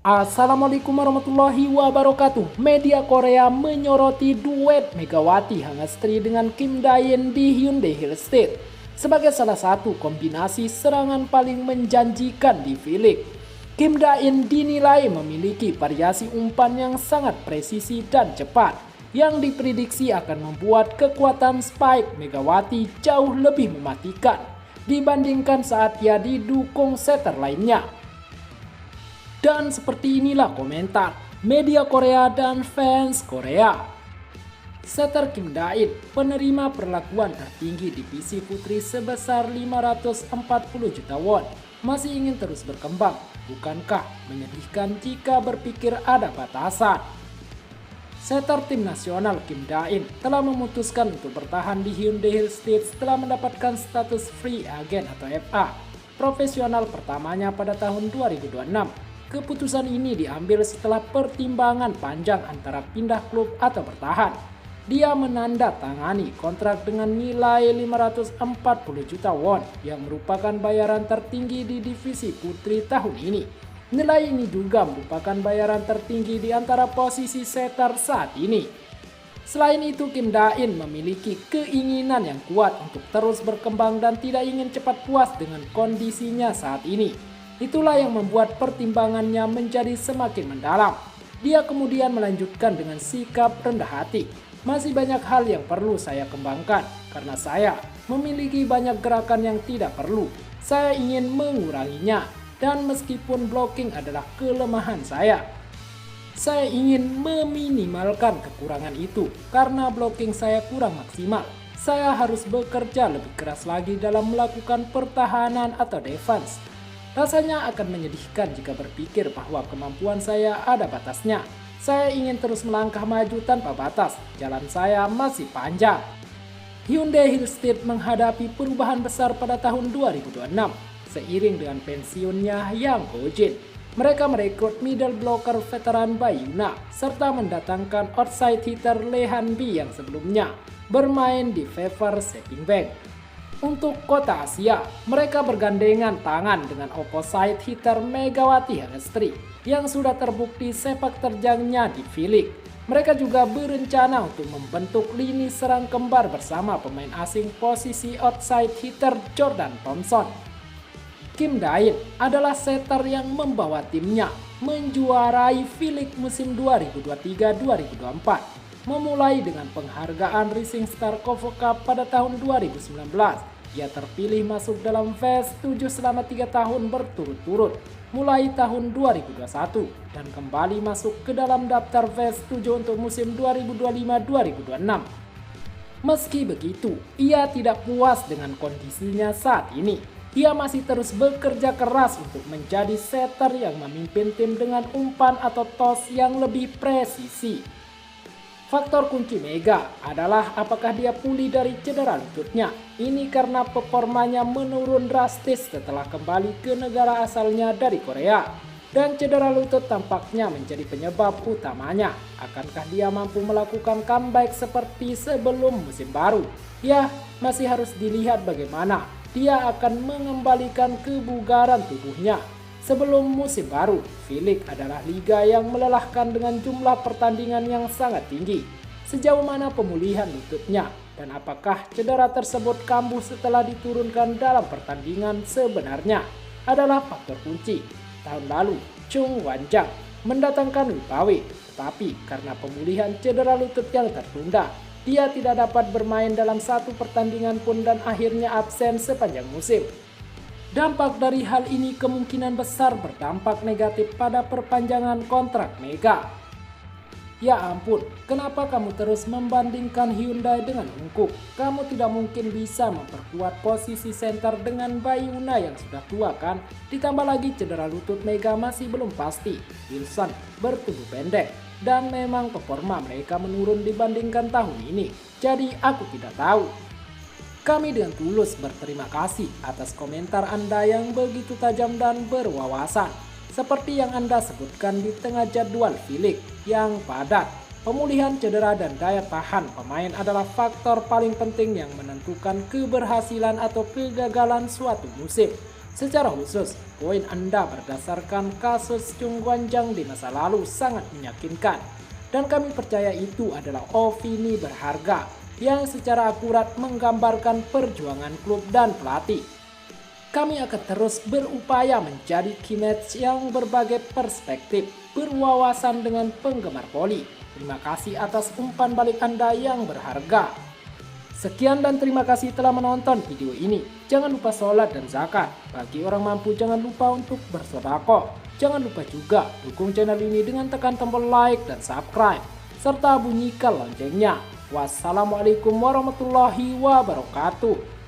Assalamualaikum warahmatullahi wabarakatuh. Media Korea menyoroti duet Megawati Hangestri dengan Kim Dae-in di Hyundai Hill Street sebagai salah satu kombinasi serangan paling menjanjikan di V-League. Kim Dae-in dinilai memiliki variasi umpan yang sangat presisi dan cepat yang diprediksi akan membuat kekuatan spike Megawati jauh lebih mematikan dibandingkan saat ia didukung setter lainnya. Dan seperti inilah komentar media Korea dan fans Korea. Setter Kim Dae-in penerima perlakuan tertinggi divisi putri sebesar 540 juta won masih ingin terus berkembang. Bukankah menyedihkan jika berpikir ada batasan? Setter tim nasional Kim Dae-in telah memutuskan untuk bertahan di Hyundai Hill Street setelah mendapatkan status free agent atau FA profesional pertamanya pada tahun 2026. Keputusan ini diambil setelah pertimbangan panjang antara pindah klub atau bertahan. Dia menandatangani kontrak dengan nilai 540 juta won yang merupakan bayaran tertinggi di divisi putri tahun ini. Nilai ini juga merupakan bayaran tertinggi di antara posisi setter saat ini. Selain itu, Kim Dae-in memiliki keinginan yang kuat untuk terus berkembang dan tidak ingin cepat puas dengan kondisinya saat ini. Itulah yang membuat pertimbangannya menjadi semakin mendalam. Dia kemudian melanjutkan dengan sikap rendah hati. Masih banyak hal yang perlu saya kembangkan karena saya memiliki banyak gerakan yang tidak perlu. Saya ingin menguranginya dan meskipun blocking adalah kelemahan saya ingin meminimalkan kekurangan itu karena blocking saya kurang maksimal. Saya harus bekerja lebih keras lagi dalam melakukan pertahanan atau defense. Rasanya akan menyedihkan jika berpikir bahwa kemampuan saya ada batasnya. Saya ingin terus melangkah maju tanpa batas. Jalan saya masih panjang. Hyundai Hill Street menghadapi perubahan besar pada tahun 2026 seiring dengan pensiunnya Yang Ho-jin. Mereka merekrut middle blocker veteran Bae-yuna serta mendatangkan outside hitter Lee Han-bi yang sebelumnya bermain di favor Sepingbank. Untuk kota Asia, mereka bergandengan tangan dengan opposite hitter Megawati Hangestri yang sudah terbukti sepak terjangnya di V-League. Mereka juga berencana untuk membentuk lini serang kembar bersama pemain asing posisi outside hitter Jordan Thompson. Kim Dae-in adalah setter yang membawa timnya menjuarai V-League musim 2023-2024. Memulai dengan penghargaan Rising Star Kovo Cup pada tahun 2019, ia terpilih masuk dalam phase 7 selama 3 tahun berturut-turut mulai tahun 2021 dan kembali masuk ke dalam daftar phase 7 untuk musim 2025-2026. Meski begitu, ia tidak puas dengan kondisinya saat ini. Ia masih terus bekerja keras untuk menjadi setter yang memimpin tim dengan umpan atau toss yang lebih presisi. Faktor kunci Mega adalah apakah dia pulih dari cedera lututnya. Ini karena performanya menurun drastis setelah kembali ke negara asalnya dari Korea. Dan cedera lutut tampaknya menjadi penyebab utamanya. Akankah dia mampu melakukan comeback seperti sebelum musim baru? Ya, masih harus dilihat bagaimana dia akan mengembalikan kebugaran tubuhnya. Sebelum musim baru, V-League adalah liga yang melelahkan dengan jumlah pertandingan yang sangat tinggi. Sejauh mana pemulihan lututnya dan apakah cedera tersebut kambuh setelah diturunkan dalam pertandingan sebenarnya adalah faktor kunci. Tahun lalu, Chung Wan-jang mendatangkan Wipawe, tetapi karena pemulihan cedera lutut yang tertunda, dia tidak dapat bermain dalam satu pertandingan pun dan akhirnya absen sepanjang musim. Dampak dari hal ini kemungkinan besar berdampak negatif pada perpanjangan kontrak Mega. Ya ampun, kenapa kamu terus membandingkan Hyundai dengan Hungkuk? Kamu tidak mungkin bisa memperkuat posisi center dengan Bae-yuna yang sudah tua kan? Ditambah lagi cedera lutut Mega masih belum pasti. Wilson bertubuh pendek dan memang performa mereka menurun dibandingkan tahun ini. Jadi aku tidak tahu. Kami dengan tulus berterima kasih atas komentar Anda yang begitu tajam dan berwawasan. Seperti yang Anda sebutkan di tengah jadwal V-League yang padat, pemulihan cedera dan daya tahan pemain adalah faktor paling penting yang menentukan keberhasilan atau kegagalan suatu musim. Secara khusus, poin Anda berdasarkan kasus Chung Guanjang di masa lalu sangat meyakinkan. Dan kami percaya itu adalah opini berharga yang secara akurat menggambarkan perjuangan klub dan pelatih. Kami akan terus berupaya menjadi Keymatch yang berbagai perspektif, berwawasan dengan penggemar voli. Terima kasih atas umpan balik Anda yang berharga. Sekian dan terima kasih telah menonton video ini. Jangan lupa sholat dan zakat. Bagi orang mampu jangan lupa untuk bersedekah. Jangan lupa juga dukung channel ini dengan tekan tombol like dan subscribe. Serta bunyikan loncengnya. Wassalamualaikum warahmatullahi wabarakatuh.